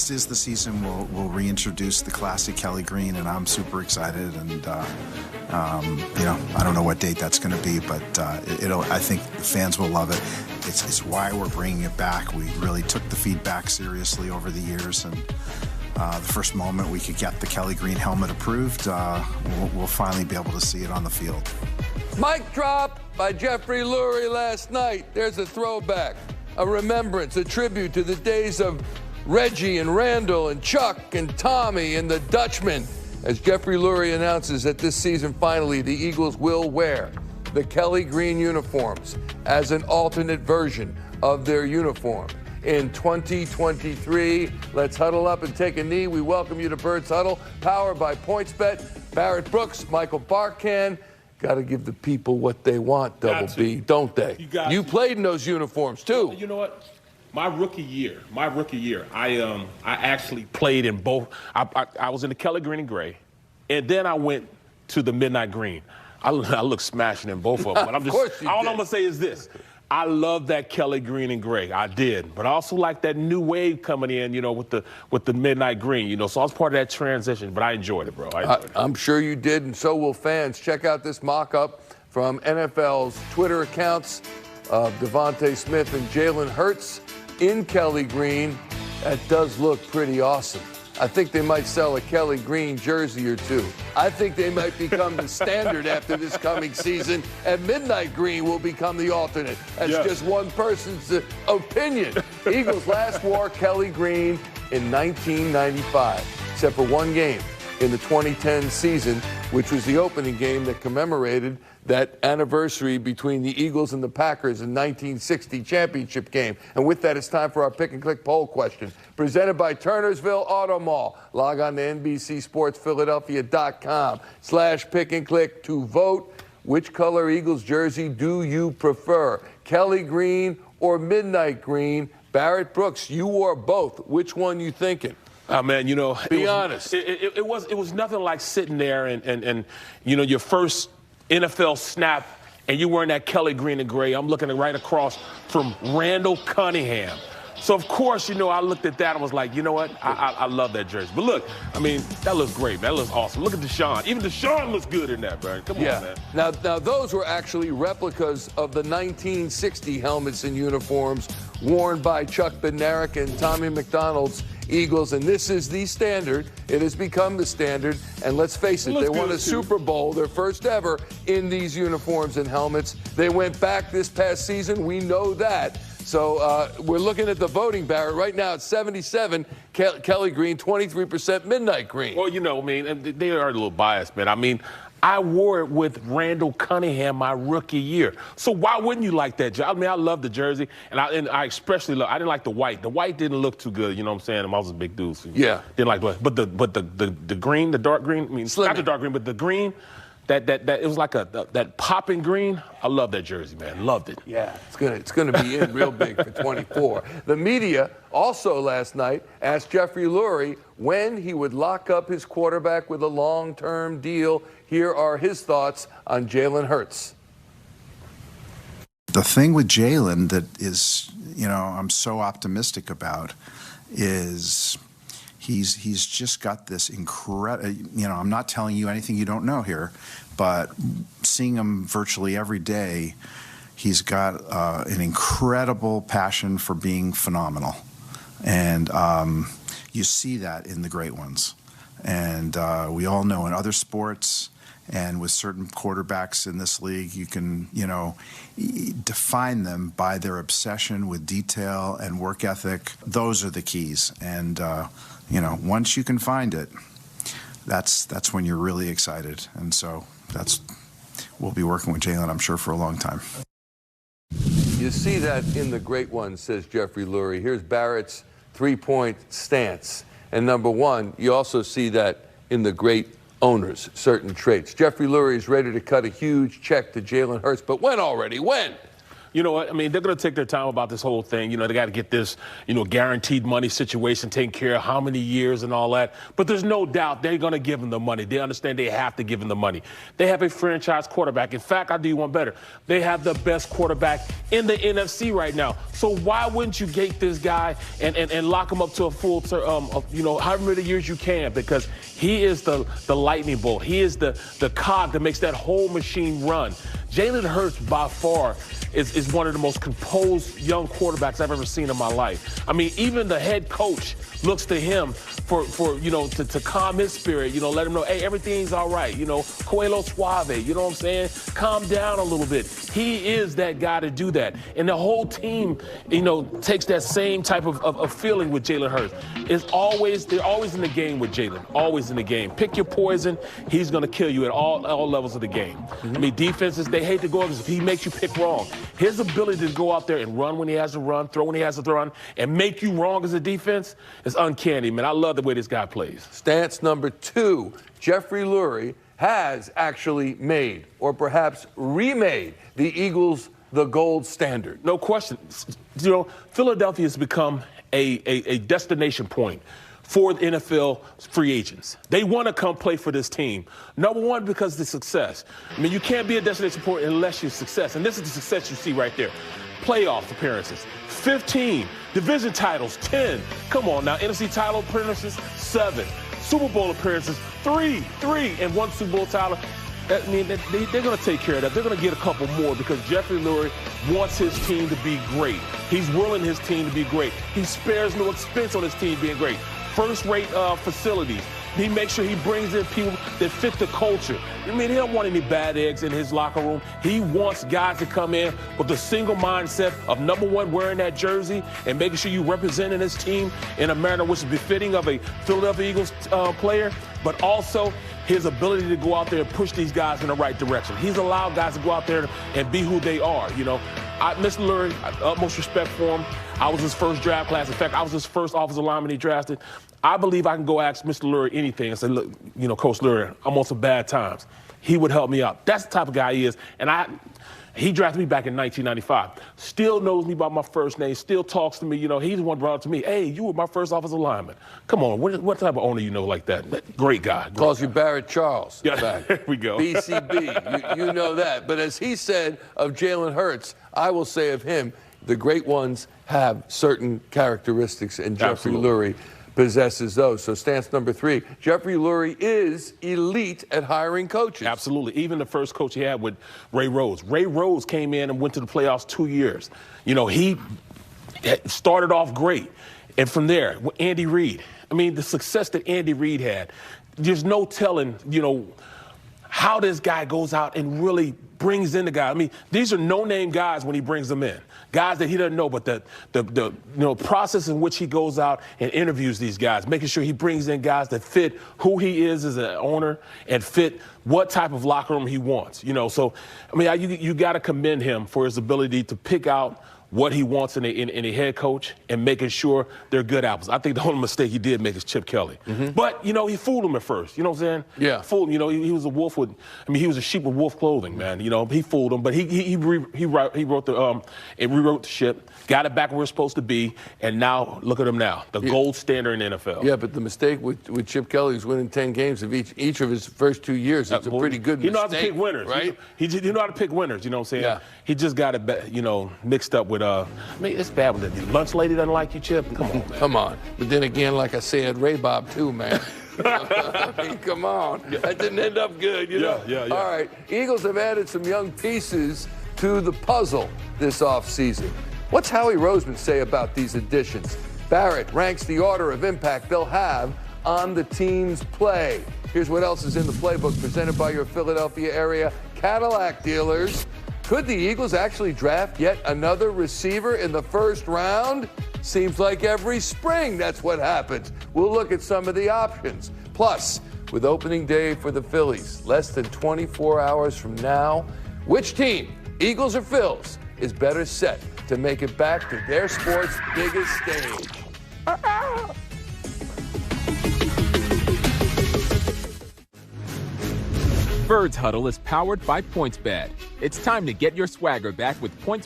this is the season we'll reintroduce the classic Kelly green, and I'm super excited. And I don't know what date that's going to be, but I think the fans will love it. It's why we're bringing it back. We really took the feedback seriously over the years, and the first moment we could get the Kelly green helmet approved, we'll finally be able to see it on the field. Mic drop by Jeffrey Lurie last night. There's a throwback, a remembrance, a tribute to the days of Reggie and Randall and Chuck and Tommy and the Dutchman, as Jeffrey Lurie announces that this season, finally, the Eagles will wear the Kelly green uniforms as an alternate version of their uniform in 2023. Let's huddle up and take a knee. We welcome you to Bird's Huddle, powered by PointsBet. Barrett Brooks, Michael Barkan. Got to give the people what they want, Double B, don't they? You played in those uniforms, too. You know what? My rookie year, I actually played in both. I was in the Kelly green and gray, and then I went to the midnight green. I look smashing in both of them. But all I'm going to say is this. I love that Kelly green and gray. I did. But I also like that new wave coming in, with the midnight green, So I was part of that transition, but I enjoyed it, bro. I'm sure you did, and so will fans. Check out this mock-up from NFL's Twitter accounts of Devontae Smith and Jalen Hurts in Kelly green. That does look pretty awesome. I think they might sell a Kelly green jersey or two. I think they might become the standard after this coming season, and midnight green will become the alternate. That's just one person's opinion. Eagles last wore Kelly green in 1995, except for one game in the 2010 season, which was the opening game that commemorated that anniversary between the Eagles and the Packers in 1960 championship game. And with that, it's time for our pick-and-click poll question, presented by Turnersville Auto Mall. Log on to NBCSportsPhiladelphia.com/pick-and-click to vote. Which color Eagles jersey do you prefer, Kelly green or midnight green? Barrett Brooks, you wore both. Which one you thinking? Man, Be honest. It was nothing like sitting there and your first NFL snap, and you wearing that Kelly green and gray. I'm looking right across from Randall Cunningham. So, of course, I looked at that and was like, you know what? I love that jersey. But look, that looks great, man. That looks awesome. Look at Deshaun. Even Deshaun looks good in that, man. Come on, man. Now, those were actually replicas of the 1960 helmets and uniforms worn by Chuck Bednarik and Tommy McDonald's Eagles, and this is the standard. It has become the standard, and let's face it, they won a Super Bowl, their first ever, in these uniforms and helmets. They went back this past season. We know that. So we're looking at the voting, Barrett. Right now, it's 77 Kelly green, 23% midnight green. Well, they are a little biased, man. I wore it with Randall Cunningham my rookie year. So why wouldn't you like that jersey? I love the jersey, and I especially love. I didn't like the white. The white didn't look too good. You know what I'm saying? I was a big dude. So didn't like the white. But the green, the dark green. Not the dark green, but the green. That it was like that popping green. I love that jersey, man. Loved it. Yeah, it's gonna be in real big for 24. The media also last night asked Jeffrey Lurie when he would lock up his quarterback with a long-term deal. Here are his thoughts on Jalen Hurts. The thing with Jalen that is, I'm so optimistic about is he's just got this incredible, I'm not telling you anything you don't know here, but seeing him virtually every day, he's got an incredible passion for being phenomenal. And you see that in the great ones. And we all know in other sports and with certain quarterbacks in this league, you can, define them by their obsession with detail and work ethic. Those are the keys. And, once you can find it, that's when you're really excited. And so we'll be working with Jalen, I'm sure, for a long time. You see that in the great ones, says Jeffrey Lurie. Here's Barrett's three-point stance. And number one, you also see that in the great owners, certain traits. Jeffrey Lurie is ready to cut a huge check to Jalen Hurts, but when already? When? You know what? I mean, they're going to take their time about this whole thing. You know, they got to get this, guaranteed money situation taken care of, how many years and all that. But there's no doubt they're going to give him the money. They understand they have to give him the money. They have a franchise quarterback. In fact, I'll do you one better. They have the best quarterback in the NFC right now. So why wouldn't you gate this guy and lock him up to a full term, however many years you can? Because he is the lightning bolt. He is the cog that makes that whole machine run. Jalen Hurts, by far, is one of the most composed young quarterbacks I've ever seen in my life. I mean, even the head coach looks to him to calm his spirit, let him know, hey, everything's all right, Coelho Suave, you know what I'm saying? Calm down a little bit. He is that guy to do that. And the whole team, takes that same type of feeling with Jalen Hurts. They're always in the game with Jalen, always in the game. Pick your poison, he's going to kill you at all levels of the game. I mean, defenses, they hate to go because he makes you pick wrong. His ability to go out there and run when he has to run, throw when he has to throw, and make you wrong as a defense is uncanny, man. I love the way this guy plays. Stance number 2, Jeffrey Lurie has actually made, or perhaps remade, the Eagles the gold standard. No question. Philadelphia has become a destination point for the NFL free agents. They want to come play for this team. Number one, because of the success. I mean, you can't be a destination point unless you're success. And this is the success you see right there. Playoff appearances, 15. Division titles, 10. Come on now, NFC title appearances, 7. Super Bowl appearances, 3. And 1 Super Bowl title. I mean, they're going to take care of that. They're going to get a couple more because Jeffrey Lurie wants his team to be great. He's willing his team to be great. He spares no expense on his team being great. First-rate facilities. He makes sure he brings in people that fit the culture. I mean, he don't want any bad eggs in his locker room. He wants guys to come in with the single mindset of, number one, wearing that jersey and making sure you representing his team in a manner which is befitting of a Philadelphia Eagles player, but also his ability to go out there and push these guys in the right direction. He's allowed guys to go out there and be who they are, Mr. Lurie, utmost respect for him. I was his first draft class. In fact, I was his first offensive lineman he drafted. I believe I can go ask Mr. Lurie anything and say, look, Coach Lurie, I'm on some bad times. He would help me out. That's the type of guy he is. And he drafted me back in 1995. Still knows me by my first name, still talks to me. He's the one brought it to me. Hey, you were my first offensive lineman. Come on, what type of owner you know like that? Great guy. Calls you Barrett Charles. Yeah, there we go. BCB, you know that. But as he said of Jalen Hurts, I will say of him, the great ones have certain characteristics, and Jeffrey Lurie possesses those. So stance number 3, Jeffrey Lurie is elite at hiring coaches. Absolutely. Even the first coach he had with Ray Rhodes. Ray Rhodes came in and went to the playoffs 2 years. He started off great. And from there, with Andy Reid, I mean, the success that Andy Reid had, there's no telling, how this guy goes out and really brings in the guy. I mean, these are no-name guys when he brings them in. Guys that he doesn't know, but the process in which he goes out and interviews these guys, making sure he brings in guys that fit who he is as an owner and fit what type of locker room he wants. So, I mean, you got to commend him for his ability to pick out what he wants in a head coach and making sure they're good apples. I think the only mistake he did make is Chip Kelly. Mm-hmm. But, he fooled him at first. You know what I'm saying? Yeah. Fooled him. He was a wolf he was a sheep with wolf clothing, man. He fooled him. But he rewrote the ship, got it back where it's supposed to be, and now, look at him now, the gold standard in the NFL. Yeah, but the mistake with Chip Kelly is winning 10 games of each of his first 2 years. It's a pretty good mistake. He knows how to pick winners, right? He know how to pick winners, you know what I'm saying? Yeah. He just got it, mixed up with, it's bad when the lunch lady doesn't like you, Chip. Come on, man. Come on. But then again, like I said, Ray Bob too, man. I mean, come on. That didn't end up good, Yeah. All right. Eagles have added some young pieces to the puzzle this offseason. What's Howie Roseman say about these additions? Barrett ranks the order of impact they'll have on the team's play. Here's what else is in the playbook presented by your Philadelphia area Cadillac dealers. Could the Eagles actually draft yet another receiver in the first round? Seems like every spring that's what happens. We'll look at some of the options. Plus, with opening day for the Phillies less than 24 hours from now, which team, Eagles or Phils, is better set to make it back to their sport's biggest stage? Birds Huddle is powered by PointsBet. It's time to get your swagger back with PointsBet's